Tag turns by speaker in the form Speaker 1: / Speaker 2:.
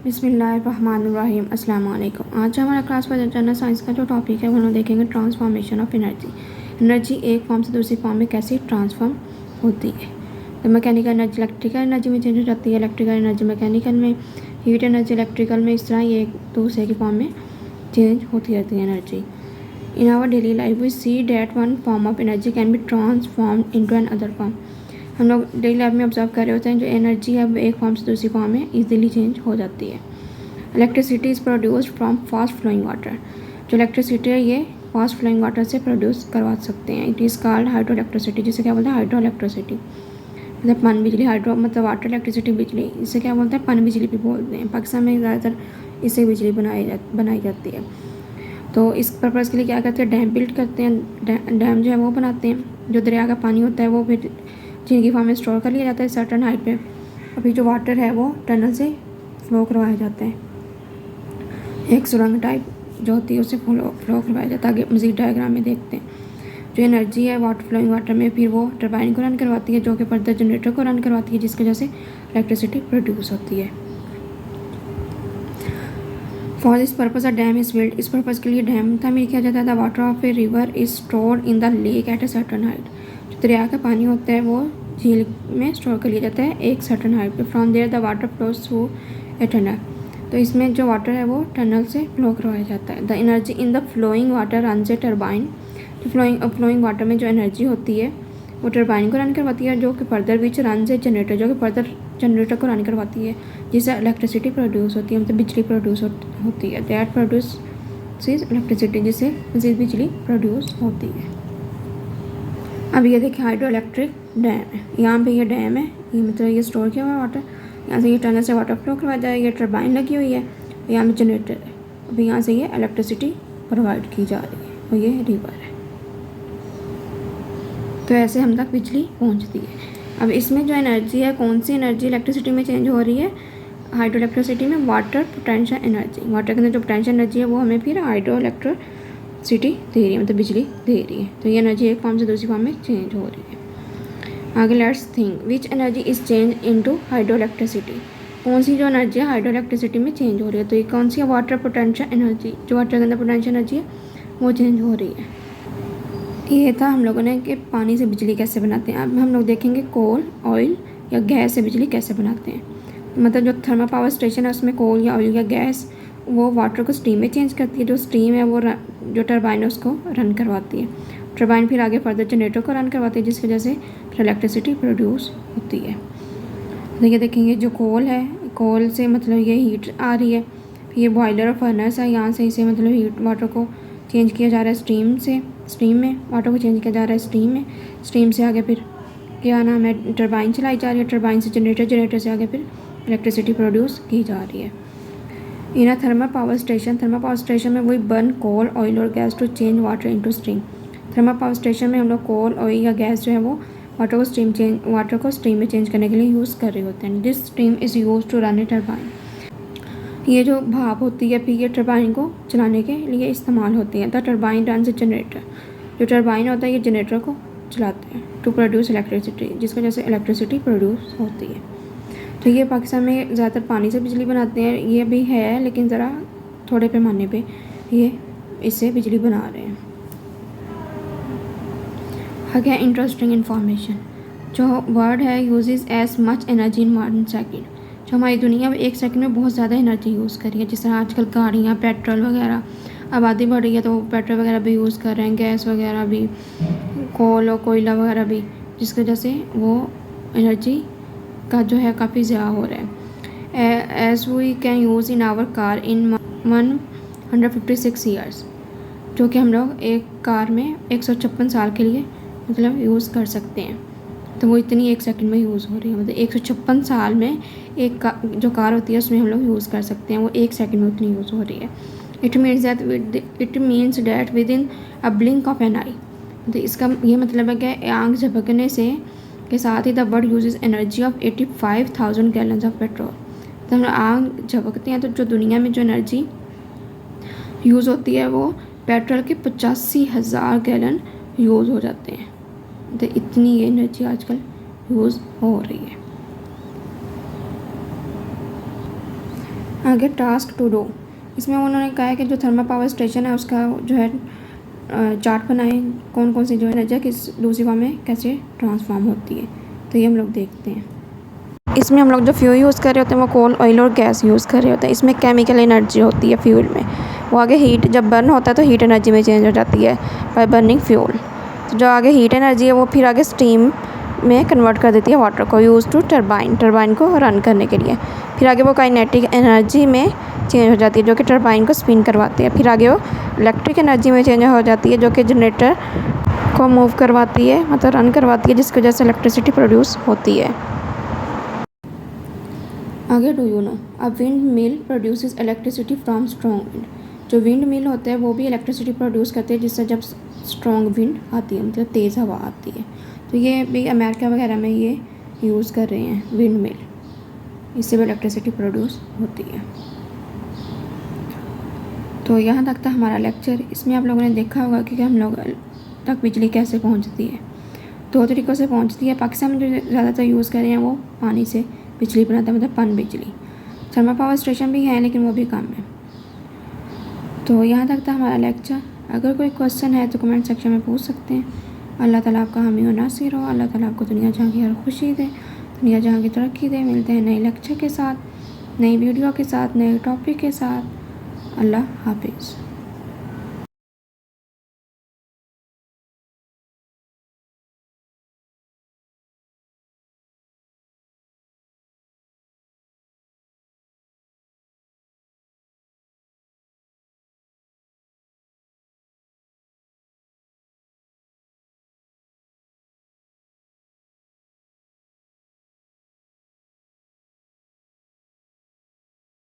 Speaker 1: बिस्मिल्लाहिर्रहमानिर्रहीम अस्सलाम वालेकुम। आज हमारा क्लास पर जनरल साइंस का जो टॉपिक है वो हम देखेंगे ट्रांसफॉर्मेशन ऑफ एनर्जी। एनर्जी एक फॉर्म से दूसरी फॉर्म में कैसे ट्रांसफॉर्म होती है। तो मैकेनिकल एनर्जी इलेक्ट्रिकल एनर्जी में चेंज हो जाती है, इलेक्ट्रिकल एनर्जी मैकेनिकल में, हीट एनर्जी इलेक्ट्रिकल में, इस तरह ये एक दूसरे की फॉर्म में चेंज होती रहती है energy. In our daily life we see that one form of energy can be transformed into another form. हम लोग डेली लाइफ में ऑब्जर्व कर रहे होते हैं जो एनर्जी है एक फॉर्म से दूसरी फॉर्म में इजीली चेंज हो जाती है। Electricity is produced from fast flowing water. जो इलेक्ट्रिसिटी है ये फास्ट फ्लोइंग वाटर से प्रोड्यूस करवा सकते हैं। It is called hydro electricity, जिसे क्या बोलते हैं हाइड्रो इलेक्ट्रिसिटी। मतलब पन बिजली, हाइड्रो मतलब वाटर इलेक्ट्रिसिटी बिजली, इसे क्या बोलते हैं पन बिजली भी बोलते हैं। पाकिस्तान में ज़्यादातर इससे बिजली बनाई जाती है। तो इस पर्पज़ के लिए क्या करते हैं डैम बिल्ड करते हैं। डैम जो है वो बनाते हैं, जो दरिया का पानी होता है वो फिर जिनकी फॉर्म में स्टोर कर लिया जाता है सर्टन हाइट पे। अभी जो वाटर है वो टनल से फ्लो करवाया जाता है, एक सुरंग टाइप जो होती है उससे फ्लो करवाया जाता है। आगे मज़ीद डायग्राम में देखते हैं। जो एनर्जी है वाटर फ्लोइंग वाटर में फिर वो टरबाइन को रन करवाती है, जो कि फर्दर जनरेटर को रन करवाती है, जिसकी वजह से इलेक्ट्रिसिटी प्रोड्यूस होती है। For this purpose a dam is build. इस पर्पज़ के लिए डैम तामीर किया जाता है। The water of a river is stored in the lake at a certain height. जो दरिया का पानी होता है वो झील में स्टोर कर लिया जाता है एक सर्टन हाइट पे। From there the water flows through a tunnel. तो इसमें जो वाटर है वो टनल से फ्लो करवाया जाता है। The energy in the flowing water run a turbine. जो फ्लोइंग वाटर में जो एनर्जी होती है वो टरबाइन को रन करवाती है, जो कि फर्दर विच रन ए जनरेटर, जो कि फर्दर जनरेटर को रन करवाती है, जिससे इलेक्ट्रिसिटी प्रोड्यूस होती है, मतलब बिजली प्रोड्यूस होती है। दैट प्रोड्यूस इलेक्ट्रिसिटी, जिससे मज़ीद बिजली प्रोड्यूस होती है। अब ये देखिए हाइड्रो इलेक्ट्रिक डैम है। यहाँ पे ये डैम है, ये मतलब ये स्टोर किया हुआ वाटर, यहाँ से ये टनल से वाटर फ्लो करवा जाएगा। ये टरबाइन लगी हुई है, यहाँ में जनरेटर है। अभी यहाँ से ये इलेक्ट्रिसिटी प्रोवाइड की जा रही है और ये रिवर है। तो ऐसे हम तक बिजली पहुँचती है। अब इसमें जो एनर्जी है कौन सी एनर्जी इलेक्ट्रिसिटी में चेंज हो रही है हाइड्रो इलेक्ट्रिसिटी में, वाटर पोटेंशियल एनर्जी। वाटर के अंदर जो पोटेंशियल एनर्जी है वो हमें फिर हाइड्रो इलेक्ट्रिसिटी दे रही है, मतलब बिजली दे रही है। तो ये एनर्जी एक फॉर्म से दूसरी फॉर्म में चेंज हो रही है। आगे let's think which energy is change into hydro electricity. कौन सी जो एनर्जी है हाइड्रो इलेक्ट्रिसिटी में चेंज हो रही है। तो ये कौन सी है वाटर पोटेंशियल एनर्जी। जो वाटर के अंदर पोटेंशियल एनर्जी है वो चेंज हो रही है। ये था हम लोगों ने कि पानी से बिजली कैसे बनाते हैं। अब हम लोग देखेंगे कोल, ऑयल या गैस से बिजली कैसे बनाते हैं। मतलब जो थर्मल पावर स्टेशन है उसमें कोल या ऑयल या गैस वो वाटर को स्टीम में चेंज करती है। जो स्टीम है वो जो टरबाइन है उसको रन करवाती है। टरबाइन फिर आगे फर्दर जनरेटर को रन करवाती है, जिसकी वजह से फिर इलेक्ट्रिसिटी प्रोड्यूस होती है। देखिए देखेंगे जो कोल है, कोल से मतलब ये हीट आ रही है। फिर ये बॉयलर और फर्नेस है, यहाँ से इसे मतलब हीट वाटर को चेंज किया जा रहा है स्टीम से, स्टीम में वाटर को चेंज किया जा रहा है स्टीम में। स्टीम से आगे फिर क्या नाम है टरबाइन चलाई जा रही है, टरबाइन से जनरेटर, जनरेटर से आगे फिर इलेक्ट्रिसिटी प्रोड्यूस की जा रही है। In a thermal power station में वही बर्न कोल, ऑयल और gas to change water into steam. Thermal power station में हम लोग कोल, ऑयल या गैस जो है वो वाटर को स्टीम में चेंज करने के लिए यूज़ कर रहे होते हैं। This steam is use to run a turbine. ये जो भाप होती है फिर ये टरबाइन को चलाने के लिए इस्तेमाल होती है। The turbine run A generator. जो टरबाइन होता है ये जनरेटर को चलाते हैं टू प्रोड्यूस इलेक्ट्रिसिटी, जिसकी वजह से इलेक्ट्रिसिटी प्रोड्यूस होती है। तो ये पाकिस्तान में ज़्यादातर पानी से बिजली बनाते हैं, ये भी है लेकिन ज़रा थोड़े पैमाने पे ये इससे बिजली बना रहे हैं। आगे इंटरेस्टिंग इन्फॉर्मेशन। जो वर्ड है uses as much energy in 1 second. जो हमारी दुनिया में 1 सेकंड में बहुत ज़्यादा एनर्जी यूज़ कर रही है। जिस तरह आजकल गाड़ियाँ, पेट्रोल वगैरह, आबादी बढ़ रही है तो पेट्रोल वगैरह भी यूज़ कर रहे हैं, गैस वगैरह भी, कोल और कोयला वगैरह भी, जिसकी वजह से वो एनर्जी का जो है काफ़ी ज़्यादा हो रहा है। As we can use in our car in 156 years. जो कि हम लोग एक कार में 156 साल के लिए मतलब यूज़ कर सकते हैं। तो वो इतनी 1 सेकंड में यूज़ हो रही है, मतलब 156 साल में एक जो कार होती है उसमें हम लोग यूज़ कर सकते हैं, वो 1 सेकंड में उतनी यूज़ हो रही है। It means that with in a blink of an eye. तो इसका ये मतलब है कि आँख झपकने से के साथ ही the world uses energy of 85,000 gallons of petrol. तो हम आँख झपकते हैं तो जो दुनिया में जो एनर्जी यूज़ होती है वो पेट्रोल के 85,000 गैलन यूज़ हो जाते हैं। तो इतनी ये एनर्जी आजकल यूज़ हो रही है। आगे टास्क टू डू, इसमें उन्होंने कहा है कि जो थर्मल पावर स्टेशन है उसका जो है चार्ट बनाए, कौन कौन सी जो एनर्जी किस दूसरी फॉर्म में कैसे ट्रांसफॉर्म होती है। तो ये हम लोग देखते हैं। इसमें हम लोग जो फ्यूल यूज़ कर रहे होते हैं वो कोल, ऑयल और गैस यूज़ कर रहे होते हैं। इसमें केमिकल एनर्जी होती है फ्यूल में, वो आगे हीट जब बर्न होता है तो हीट एनर्जी में चेंज हो जाती है बाय बर्निंग फ्यूल। तो जो आगे हीट एनर्जी है वो फिर आगे स्टीम में कन्वर्ट कर देती है वाटर को, यूज़ टू टरबाइन को रन करने के लिए। फिर आगे वो काइनेटिक एनर्जी में चेंज हो जाती है जो कि टरबाइन को स्पिन करवाती है। फिर आगे वो इलेक्ट्रिक एनर्जी में चेंज हो जाती है जो कि जनरेटर को मूव करवाती है, मतलब रन करवाती है, जिसकी वजह से इलेक्ट्रिसिटी प्रोड्यूस होती है। आगे do you know, a wind mill produces electricity from strong wind. जो विंड मिल होते हैं वो भी इलेक्ट्रिसिटी प्रोड्यूस करते हैं जिससे जब स्ट्रॉन्ग विंड आती है, मतलब तेज़ हवा आती है। तो ये भी अमेरिका वगैरह में ये यूज़ कर रहे हैं विंड मिल, इससे भी इलेक्ट्रिसिटी प्रोड्यूस होती है। तो यहाँ तक था हमारा लेक्चर। इसमें आप लोगों ने देखा होगा कि हम लोग तक बिजली कैसे पहुँचती है। दो तरीक़ों से पहुँचती है। पाकिस्तान में जो ज़्यादातर यूज़ कर रहे हैं वो पानी से बिजली बनाता है, मतलब पन बिजली। थर्मल पावर स्टेशन भी हैं लेकिन वो भी कम है। तो यहाँ तक था हमारा लेक्चर। अगर कोई क्वेश्चन है तो कमेंट सेक्शन में पूछ सकते हैं। अल्लाह ताला आपका हामी और नासिर हो। अल्लाह ताला आपको दुनिया जहाँ की हर खुशी दे, दुनिया जहाँ की तरक्की दे। मिलते हैं नए लेक्चर के साथ, नई वीडियो के साथ, नए टॉपिक के साथ। अल्लाह हाफिज़।